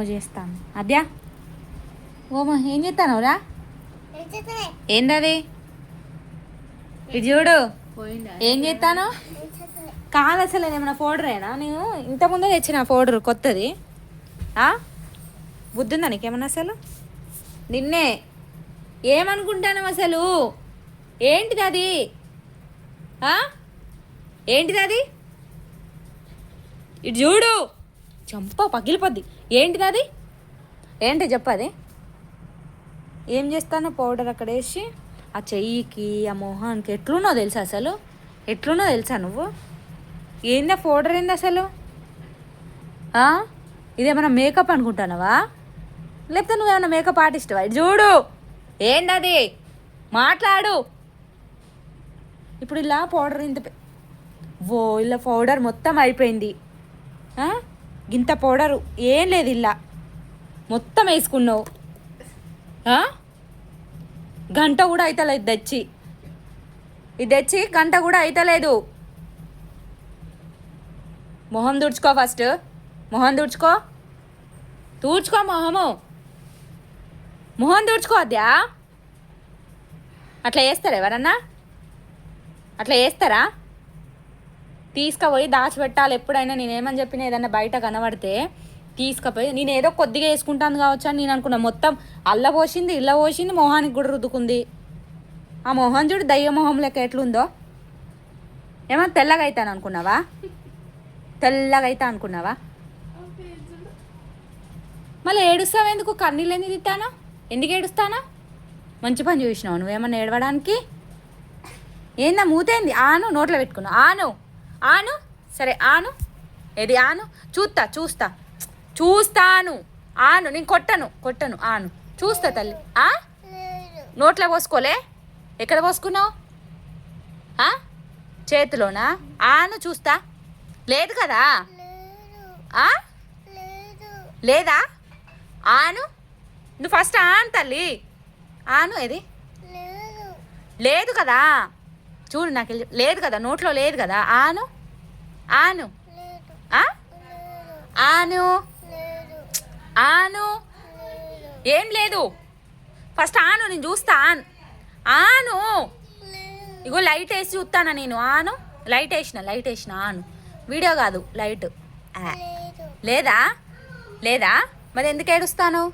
చేస్తాను అద్యా ఓమా ఏం చేస్తానవురా ఏందది ఇది చూడు ఏం చేస్తాను కాదు అసలు ఏమన్నా పౌడరేనా నేను ఇంతకుముందే తెచ్చిన పౌడర్ కొత్తది బుద్ధి ఉందా నీకేమన్నా అసలు నిన్నే ఏమనుకుంటాను అసలు ఏంటిది అది ఏంటిది అది ఇటు చూడు చంప పగిలిపోద్ది ఏంటిది అది ఏంటి చెప్పది ఏం చేస్తాను పౌడర్ అక్కడ వేసి ఆ చెయ్యికి ఆ మొహానికి ఎట్లున్నో తెలుసా అసలు ఎట్లున్నో తెలుసా నువ్వు ఏందా పౌడర్ ఏంది అసలు ఇదేమన్నా మేకప్ అనుకుంటున్నావా లేకపోతే నువ్వేమన్నా మేకప్ ఆర్టిస్ట్వా ఇది చూడు ఏంటది మాట్లాడు ఇప్పుడు ఇలా పౌడర్ ఇలా పౌడర్ మొత్తం అయిపోయింది ఇంత పౌడరు ఏం లేదు ఇలా మొత్తం వేసుకున్నావు గంట కూడా అవుతలేదు ఇది తెచ్చి గంట కూడా అవుతలేదు మొహం తుడుచుకో ఫస్ట్ మొహం తుడుచుకో మొహం తుడుచుకో అద్యా అట్లా వేస్తారా ఎవరన్నా అట్లా వేస్తారా తీసుకుపోయి దాచిపెట్టాలి ఎప్పుడైనా నేనేమని చెప్పిన ఏదన్నా బయట కనబడితే తీసుకుపోయి నేను ఏదో కొద్దిగా వేసుకుంటాను కావచ్చు అని నేను అనుకున్నా మొత్తం అల్ల పోసింది మొహానికి కూడా రుద్దుకుంది ఆ మొహం చూడు దయ్య మొహం లెక్క ఎట్లుందో ఏమన్నా తెల్లగా అవుతాను అనుకున్నావా మళ్ళీ ఏడుస్తావు ఎందుకు కన్నీళ్ళు ఎందుకు తిట్టాను ఎందుకు ఏడుస్తానా మంచి పని చూసినావు నువ్వేమన్నా ఏడవడానికి ఏందా మూతేంది ఆను నోట్లో పెట్టుకున్నావు ఆను సరే ఆను ఏది ఆను చూస్తాను ఆను నేను కొట్టను ఆను చూస్తా తల్లి నోట్లో పోసుకోలే ఎక్కడ పోసుకున్నావు చేతిలోనా ఆను చూస్తా లేదు కదా లేదా ఆను నువ్వు ఫస్ట్ ఆను తల్లి ఆను ఏది లేదు కదా చూడు నాకు లేదు కదా నోట్లో లేదు కదా ఆను ఏం లేదు ఫస్ట్ ఆను నేను చూస్తా ఆను ఇగో లైట్ వేసి చూస్తానా నేను లైట్ వేసిన ఆను వీడియో కాదు లైట్ లేదా మరి ఎందుకు ఏడుస్తాను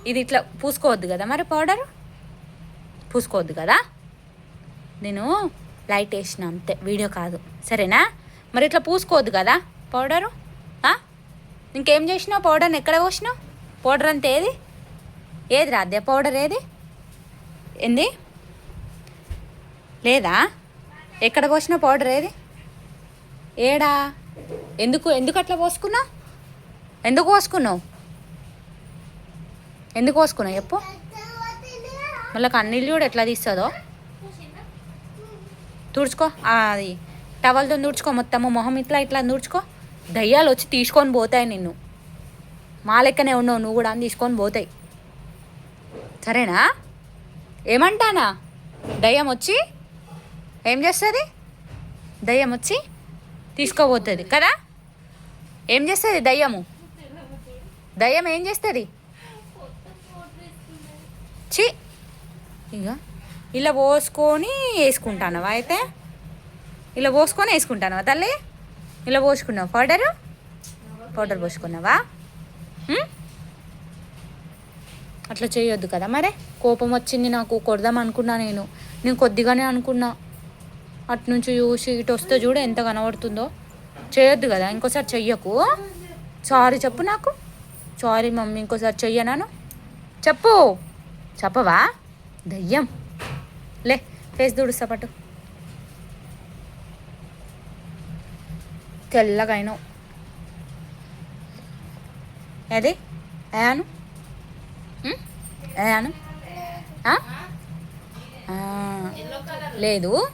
ఇది ఇట్లా పూసుకోవద్దు కదా మరి పౌడర్ పూసుకోవద్దు కదా నేను లైట్ వేసిన అంతే వీడియో కాదు సరేనా మరి ఇట్లా పూసుకోవద్దు కదా పౌడరు ఇంకేం చేసినావు పౌడర్ని ఎక్కడ పోసినావు పౌడర్ అంతే ఏది రాదే పౌడర్ ఏంది లేదా ఎక్కడ పోసినావు పౌడర్ ఏడా ఎందుకు అట్లా పోసుకున్నావు ఎందుకు పోసుకున్నావు చెప్పు మళ్ళీ కన్నీళ్ళు కూడా ఎట్లా తీస్తుందో తుడుచుకో అది టవల్తో తుడుచుకో మొత్తము మొహం ఇట్లా తుడుచుకో దయ్యాలు వచ్చి తీసుకొని పోతాయి నిన్ను మా లెక్కనే ఉన్నావు నువ్వు కూడా అని తీసుకొని పోతాయి సరేనా ఏమంటానా దయ్యం వచ్చి ఏం చేస్తుంది దయ్యం వచ్చి తీసుకోబోతుంది కదా ఏం చేస్తుంది దయ్యం ఏం చేస్తుంది ఇక ఇలా పోసుకొని వేసుకుంటానవా అయితే ఇలా పోసుకొని వేసుకుంటానవా తల్లి ఇలా పోసుకున్నావు పౌడర్ పోసుకున్నావా అట్లా చేయొద్దు కదా మరి కోపం వచ్చింది నాకు కొడదాం అనుకున్నా నేను కొద్దిగానే అనుకున్నా అటునుంచి చూసి ఇటు వస్తే చూడు ఎంత కనబడుతుందో చేయొద్దు కదా ఇంకోసారి చెయ్యకు సారీ చెప్పు నాకు సారీ మమ్మీ ఇంకోసారి చెయ్యనాను చెప్పవా దయ్యం లే ఫేస్ తుడుస్తా పట్టు తెల్లగా అయినావు అది ఏను లేదు